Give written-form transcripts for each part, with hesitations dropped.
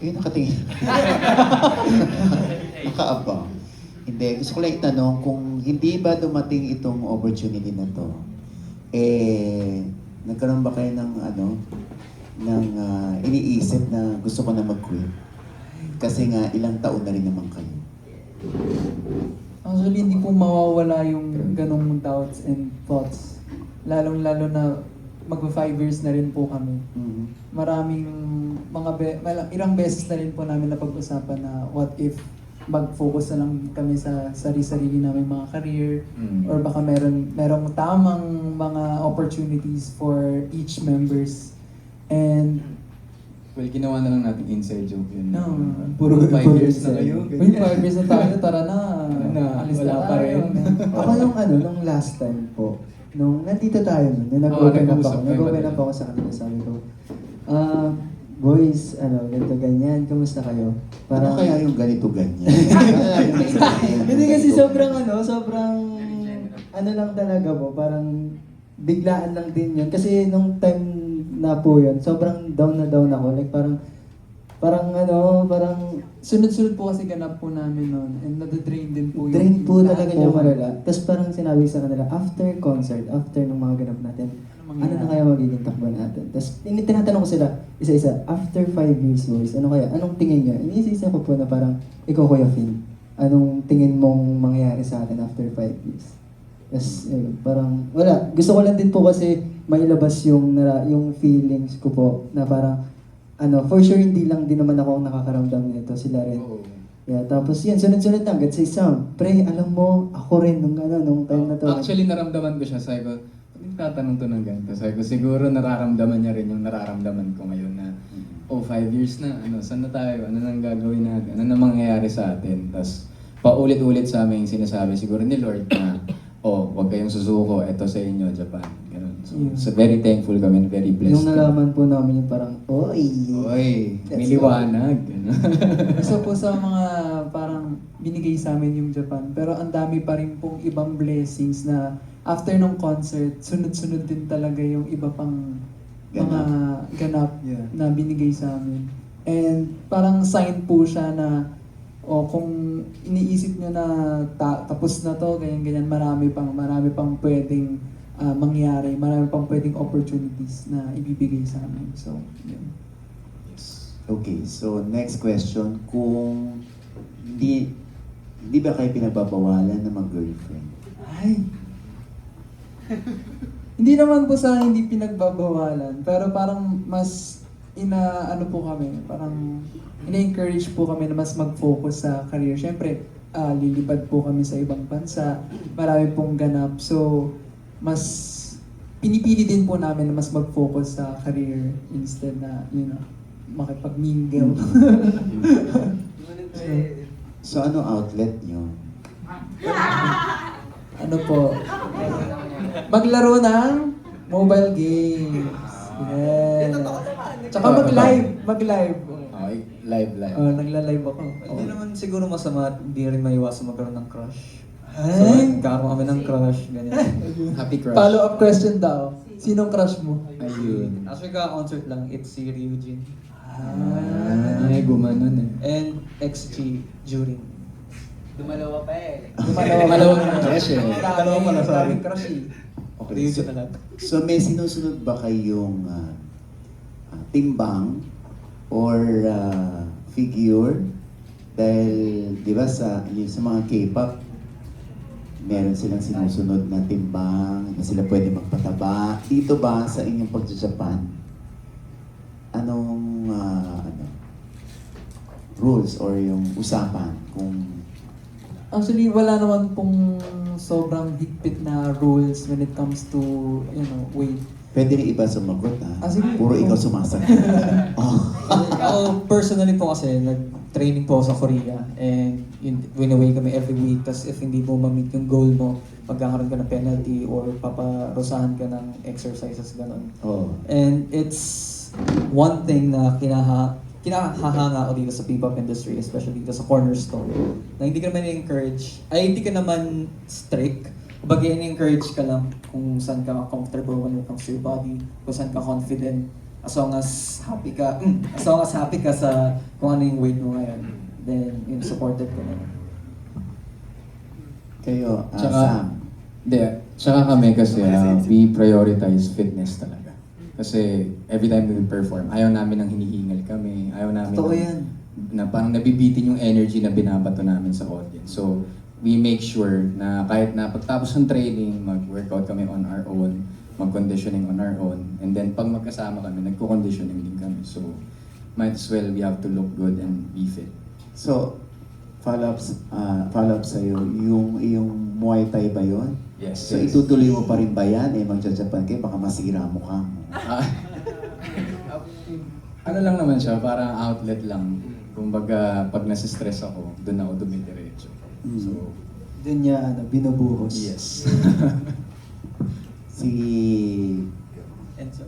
Eh, nakatingin. Nakaabang. Hindi, gusto ko lang itanong kung hindi ba dumating itong opportunity na to, eh, nagkaroon ba kayo ng iniisip na gusto ko na mag-quit? Kasi nga, ilang taon na rin naman kayo. Actually, hindi po mawawala yung ganong doubts and thoughts. Lalong-lalo na magpa 5 years na rin po kami. Mhm. Maraming ilang beses na rin po namin napag-usapan na what if mag-focus na lang kami sa sarili-sarili namin mga career, or baka merong tamang mga opportunities for each members. And Well, ginawa na lang natin inside joke yun. No. Puro 5 years na kayo. Uy, 5 years na tayo, tara na. Alis wala na pa tayo. rin. Ako nung last time po, nung nandito tayo nung nag-open up nag-uusap ako, kayo nag-open ba up ako sa kanila, sabi ko, boys, ganito ganyan, kamusta kayo? Ano kaya yung ganito-ganyan? Hindi kasi sobrang lang talaga po, parang biglaan lang din yun. Kasi nung time na po yun, sobrang down na down ako. Like parang Sunod-sunod po kasi ganap po namin noon. And nadadrain din po drain po lahat talaga niya malala. Tapos parang sinabi sa kanila, after concert, after nung mga ganap natin, ano na kaya magiging takbo natin? Tapos tinatanong ko sila, isa-isa, after 5 years boys, ano kaya? Anong tingin niya? Iniisip ko po na parang, ikaw Kuya Finn, anong tingin mong mangyayari sa atin after 5 years? Tapos parang, wala. Gusto ko lang din po kasi mailabas yung feelings ko po na parang, for sure hindi lang din naman ako ang nakakaramdam nito, sila rin. Oo. Yeah, tapos yan, sunod-sunod lang, God say, Sam, pre, alam mo, ako rin nung time na to. Actually, naramdaman ko siya. Sabi ko, bakit tatanong to ng ganito? Sabi ko, siguro nararamdaman niya rin yung nararamdaman ko ngayon na, 5 years na, saan na tayo? Ano nang gagawin natin? Ano nang mangyayari sa atin? Tapos, paulit-ulit sa amin yung sinasabi siguro ni Lord na, wag kayong susuko, eto sa inyo, Japan. Ganun. So very thankful kami and very blessed. Nung nalaman po namin yung parang, oy, Oy, may let's go." liwanag. Isa po sa mga parang binigay sa amin yung Japan. Pero ang dami pa rin pong ibang blessings na after ng concert, sunod-sunod din talaga yung iba pang mga ganap Yeah. na binigay sa amin. And parang sign po siya na kung iniisip nyo na tapos na to, ganyan-ganyan, marami pang pwedeng mangyari, marami pang pwedeng opportunities na ibibigay sa amin. So, yun. Okay, so next question. Kung hindi ba kayo pinagbabawalan na mag-girlfriend? Ay! Hindi naman po sa hindi pinagbabawalan, pero parang mas ano po kami, parang ina-encourage po kami na mas mag-focus sa career. Siyempre, lilipad po kami sa ibang bansa, marami pong ganap. So, mas pinipili din po namin na mas mag-focus sa career instead na, makipag-mingle. So ano outlet nyo? Ano po? Maglaro ng mobile games. Yeah. Tsaka mag-live. Okay, live. Nagla-live ako. Hindi naman siguro masama, hindi rin maiwasan magkaroon ng crush. So, Ay! nagkaroon kami ng crush, ganyan. Happy crush. Follow-up question daw. Sinong crush mo? Ayun. Actually, ka-concert lang, it's si Ryujin. Ay, gumanon eh. And XG Jurin. Dumalawa Malawang crush eh. Dalawa pala, sorry. Daming crush eh. Okay, Ryujin na lang. so may sinusunod ba kayong timbang or figure? Dahil, di ba, sa mga K-pop, meron silang sinusunod na timbang, na sila pwede magpataba. Dito ba sa inyong pagja-Japan, anong rules or yung usapan kung Actually, wala naman pong sobrang higpit na rules when it comes to, weight. pwede rin iba sumagot Sige. Puro ikaw sumasagot. Oh. Ako, personally po kasi, nag-training po ako sa Korea. And win-away kami every week. Tapos if hindi mo ma-meet yung goal mo, magkakaroon ka ng penalty or paparusahan ka ng exercises, gano'n. Oh. And it's one thing na kinahahanga ako dito sa P-pop industry, especially dito sa Cornerstone, na hindi ka naman encourage, hindi ka naman strict. Kumbaga, encourage ka lang kung saan ka comfortable when it comes to your body, kung saan ka confident. as long as happy ka, as long as happy ka sa kung ano yung weight mo ngayon, then yun, supported ko naman. Kayo, Tsaka- Sam. Hindi, tsaka kami kasi we prioritize fitness talaga. Kasi every time we perform, ayaw namin ng hinihingal kami, ayaw namin Totoo ng- yan. na parang nabibitin yung energy na binabato namin sa audience. So, we make sure na kahit na pagtapos ng training, mag-workout kami on our own, mag-conditioning on our own, and then pag magkasama kami, nagko-conditioning din kami. So, might as well we have to look good and be fit. So, follow-up sa'yo, yung Muay Thai ba yun? Yes. So, yes. itutuloy mo pa rin ba yan? Magja-Japan kayo, baka masira mo ka mo. Ah, ano lang naman siya, parang outlet lang. Kumbaga, pag nasistress ako, doon ako dumidiretso. So, Doon niya, binubuhos. yes. Si Enzo.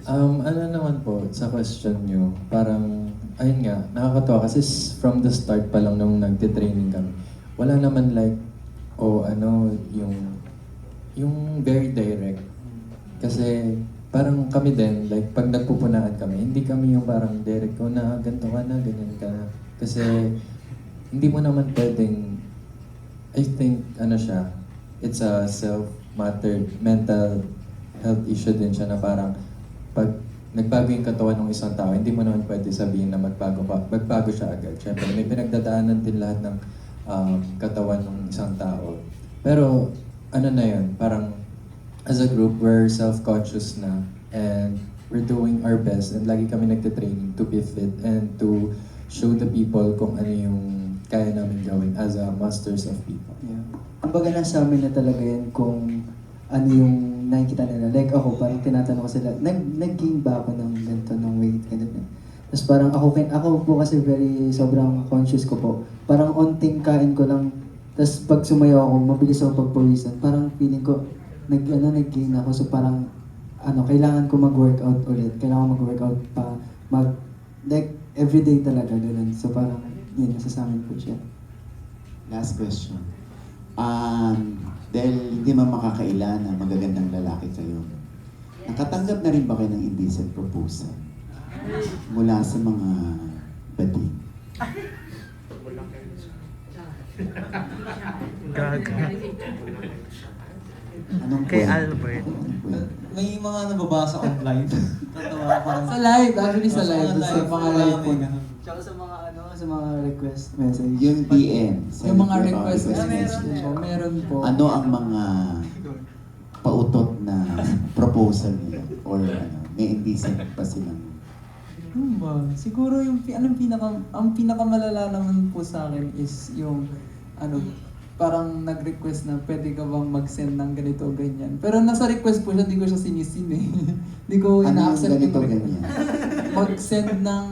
Ano naman po, sa question nyo, parang, ayun nga, nakakatawa kasi from the start pa lang nung nagtitraining kami, wala naman like, yung very direct. Kasi, parang kami din, like, pag nagpupunaan kami, hindi kami yung parang direct ko na, ganito ka na, ganyan ka na. Kasi, hindi mo naman pwedeng, I think, it's a mental health issue din siya na parang pag nagbago yung katawan ng isang tao, hindi mo naman pwede sabihin na magbago siya agad. Siyempre, may pinagdadaanan din lahat ng katawan ng isang tao. Pero, ano na yun, parang as a group, we're self-conscious na and we're doing our best and lagi kami nagtitraining to be fit and to show the people kung ano yung kaya namin gawin as a masters of people. Yeah. Kumbaga nasa amin na talaga yan kung ano yung nakikita nila. Like ako, parang tinatanong ko sila, nag-gain ba ako ng ganito, ng weight, ganito. Tapos parang ako po kasi sobrang conscious ko po. Parang onting kain ko lang, tapos pag sumayaw ako, mabilis ako pagpawisan. Parang feeling ko, nag-gain ako. So parang, kailangan ko mag-workout ulit. Kailangan ko mag-workout pa, like, everyday talaga, ganun. So parang, yun, nasasamin po siya. Last question. Dahil hindi man makakaila na magagandang lalaki kayo, nakatanggap na rin ba kayo ng indecent proposal mula sa mga bading? Anong Kay kwento? Albert. Anong kwento? May mga nababasa online. Tatawa parang... Sa live, actually sa live. Sa mga live po. Tsaka sa mga sa mga request message. Yung DM. sa Yung mga request request message. message po, meron po. Ano ang mga pautot na proposal nila? Or may indecent pa silang? Ano ba? Siguro yung ang pinakamalala naman po sa akin is yung parang nag-request na pwede ka bang mag-send ng ganito o ganyan. Pero nasa request po siya, hindi ko siya sinisin eh. Hindi ko Ano yung ina-accept ganito yung ganyan? mag-send ng